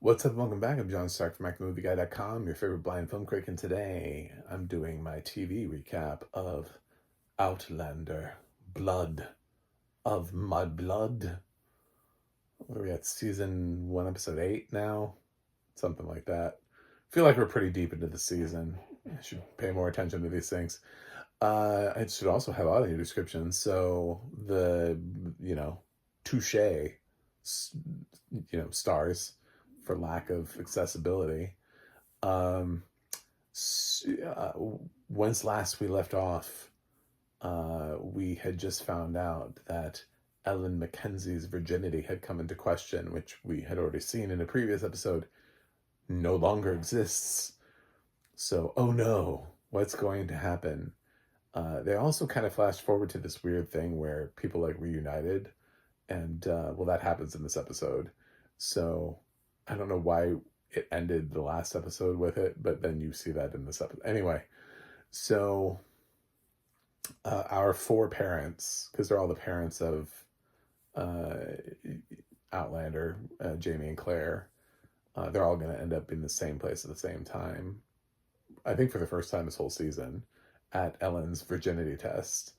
What's up? Welcome back. I'm John Stark from MacMovieGuy.com, your favorite blind film critic, and today I'm doing my TV recap of Outlander, Blood of My Blood. What are we at? Season 1, episode 8 now? Something like that. Feel like we're pretty deep into the season. I should pay more attention to these things. I should also have audio descriptions, so touche, stars for lack of accessibility. Um, Once last we left off, we had just found out that Ellen Mackenzie's virginity had come into question, which we had already seen in a previous episode, no longer exists. So, oh no, what's going to happen? They also kind of flashed forward to this weird thing where people like reunited, and that happens in this episode. So I don't know why it ended the last episode with it, but then you see that in this episode. Anyway, so our four parents, because they're all the parents of uh, Outlander, Jamie and Claire, they're all going to end up in the same place at the same time. I think for the first time this whole season, at Ellen's virginity test.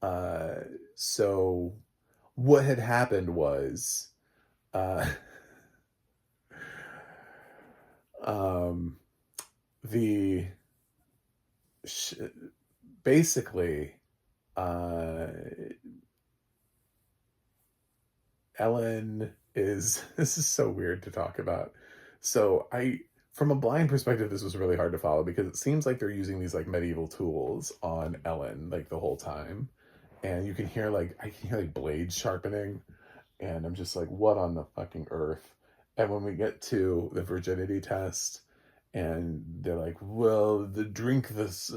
Uh, so what had happened was, uh, um, the basically, uh, Ellen is this is so weird to talk about. So from a blind perspective, this was really hard to follow because it seems like they're using these like medieval tools on Ellen like the whole time, and you can hear like I can hear like blades sharpening, and I'm just like, what on the fucking earth? And when we get to the virginity test, and they're like, well, drink this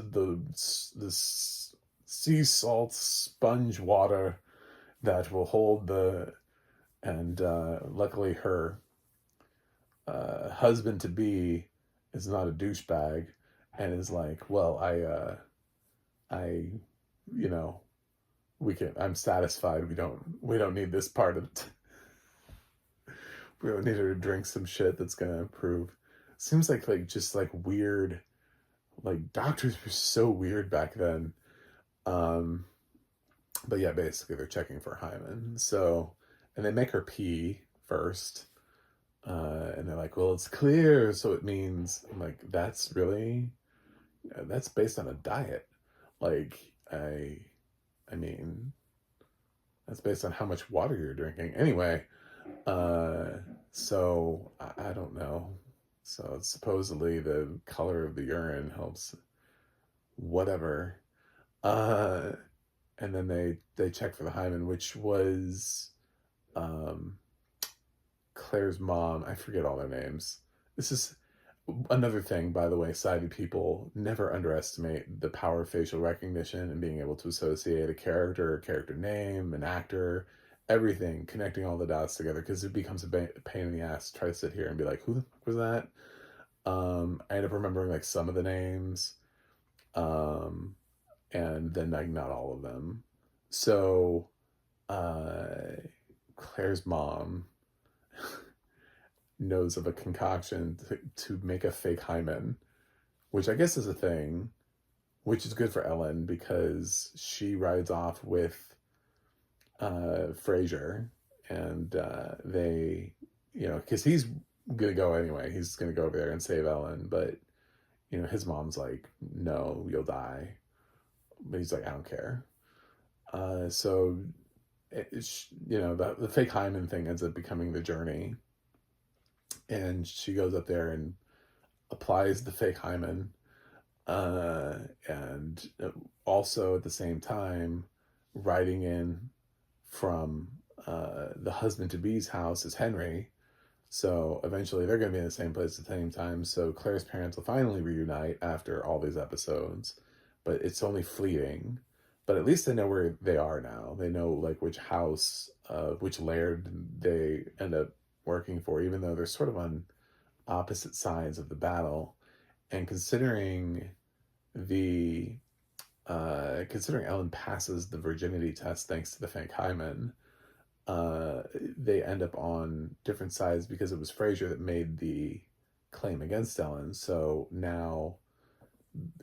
sea salt sponge water that will hold the, and luckily her husband to be is not a douchebag, and is like, well, I, you know, I'm satisfied. We don't need this part of it. We don't need her to drink some shit that's gonna improve. Seems like just like weird, like doctors were so weird back then. Um, but yeah, basically they're checking for hymen. So, and they make her pee first. And they're like, well, it's clear, so it means, I'm like, that's based on a diet. Like, I mean, that's based on how much water you're drinking. Anyway, uh, so I don't know. So supposedly the color of the urine helps, whatever. Uh, and then they check for the hymen, which was um, Claire's mom. I forget all their names. This is another thing, by the way. Sighted people never underestimate the power of facial recognition and being able to associate a character name, an actor, everything, connecting all the dots together, because it becomes a pain in the ass to try to sit here and be like, who the fuck was that? I end up remembering like some of the names, um, and then like not all of them. So uh, Claire's mom knows of a concoction to make a fake hymen, which I guess is a thing, which is good for Ellen because she rides off with Frasier, and because he's gonna go anyway. He's gonna go over there and save Ellen, but his mom's like, "No, you'll die," but he's like, "I don't care." So the fake hymen thing ends up becoming the journey, and she goes up there and applies the fake hymen, and also at the same time, riding in from the husband to be's house is Henry. So eventually they're going to be in the same place at the same time. So Claire's parents will finally reunite after all these episodes, but it's only fleeting. But at least they know where they are now. They know like which house, which laird they end up working for, even though they're sort of on opposite sides of the battle. And the considering Ellen passes the virginity test thanks to the fake hymen, they end up on different sides because it was Frasier that made the claim against Ellen. So now,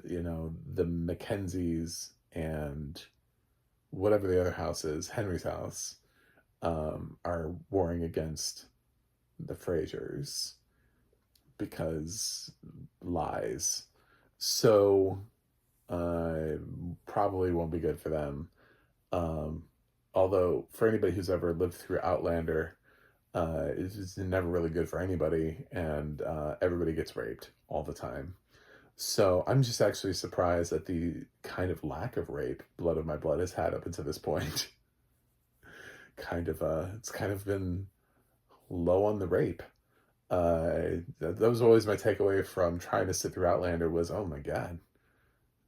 the Mackenzies and whatever the other house is, Henry's house, are warring against the Frasers because lies. So probably won't be good for them. Although for anybody who's ever lived through Outlander, it's never really good for anybody, and everybody gets raped all the time. So I'm just actually surprised at the kind of lack of rape Blood of My Blood has had up until this point. It's kind of been low on the rape. That was always my takeaway from trying to sit through Outlander was, oh my God,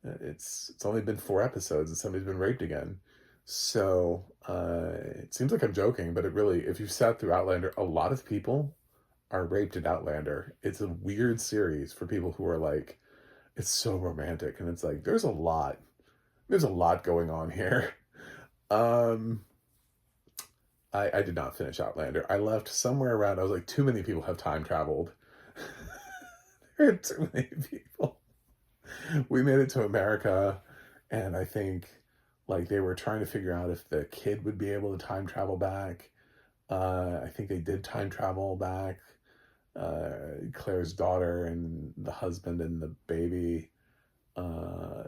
it's only been 4 episodes and somebody's been raped again. So it seems like I'm joking, but it really, if you've sat through Outlander, a lot of people are raped in Outlander. It's a weird series for people who are like, it's so romantic, and it's like there's a lot going on here. I did not finish Outlander. I left somewhere around, I was like, too many people have time traveled. There are too many people. We made it to America, and I think like they were trying to figure out if the kid would be able to time travel back. I think they did time travel back. Claire's daughter and the husband and the baby,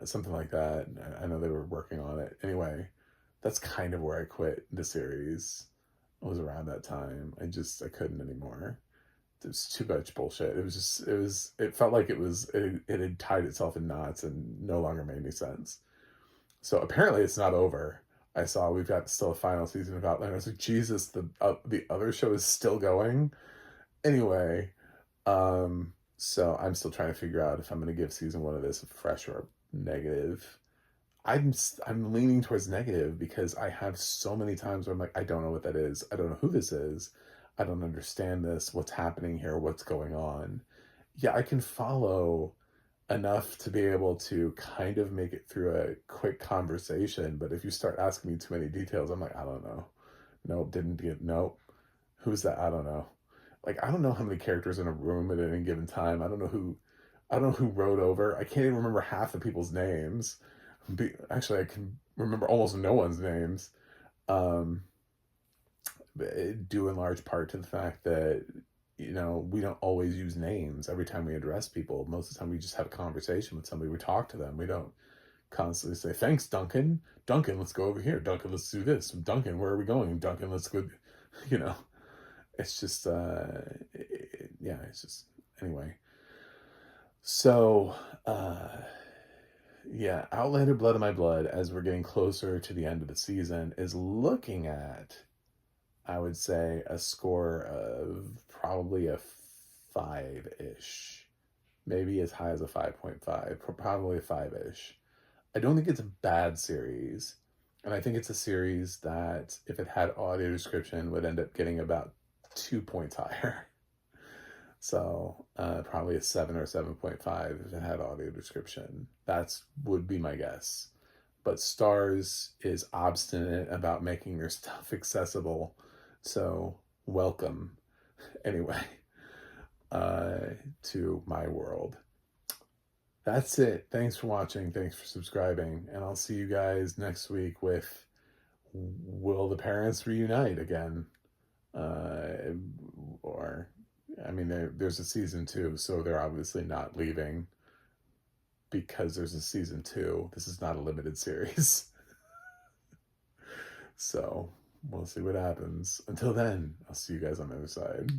something like that. I know they were working on it. Anyway, that's kind of where I quit the series. It was around that time. I couldn't anymore. It was too much bullshit. It felt like it had tied itself in knots and no longer made any sense. So apparently it's not over. I saw we've got still a final season of Outlander. I was like, Jesus, the other show is still going. Anyway, so I'm still trying to figure out if I'm going to give season 1 of this a fresh or a negative. I'm leaning towards negative because I have so many times where I'm like, I don't know what that is. I don't know who this is. I don't understand this. What's happening here? What's going on? Yeah, I can follow enough to be able to kind of make it through a quick conversation. But if you start asking me too many details, I'm like, I don't know. Nope, didn't get, nope. Who's that? I don't know. Like, I don't know how many characters in a room at any given time. I don't know who rode over. I can't even remember half the people's names. Actually, I can remember almost no one's names. Due in large part to the fact that, we don't always use names every time we address people. Most of the time we just have a conversation with somebody. We talk to them. We don't constantly say, thanks, Duncan. Duncan, let's go over here. Duncan, let's do this. Duncan, where are we going? Duncan, let's go. It's just, it's just, anyway. So, yeah, Outlander Blood of My Blood, as we're getting closer to the end of the season, is looking at, I would say, a score of probably a 5-ish. Maybe as high as a 5.5, probably a 5-ish. I don't think it's a bad series. And I think it's a series that, if it had audio description, would end up getting about 2 points higher. So probably a 7 or 7.5 if it had audio description. That would be my guess. But Starz is obstinate about making their stuff accessible. So welcome, anyway, to my world. That's it. Thanks for watching. Thanks for subscribing. And I'll see you guys next week with Will the Parents Reunite again? There's a season 2, so they're obviously not leaving because there's a season 2. This is not a limited series. So we'll see what happens. Until then, I'll see you guys on the other side.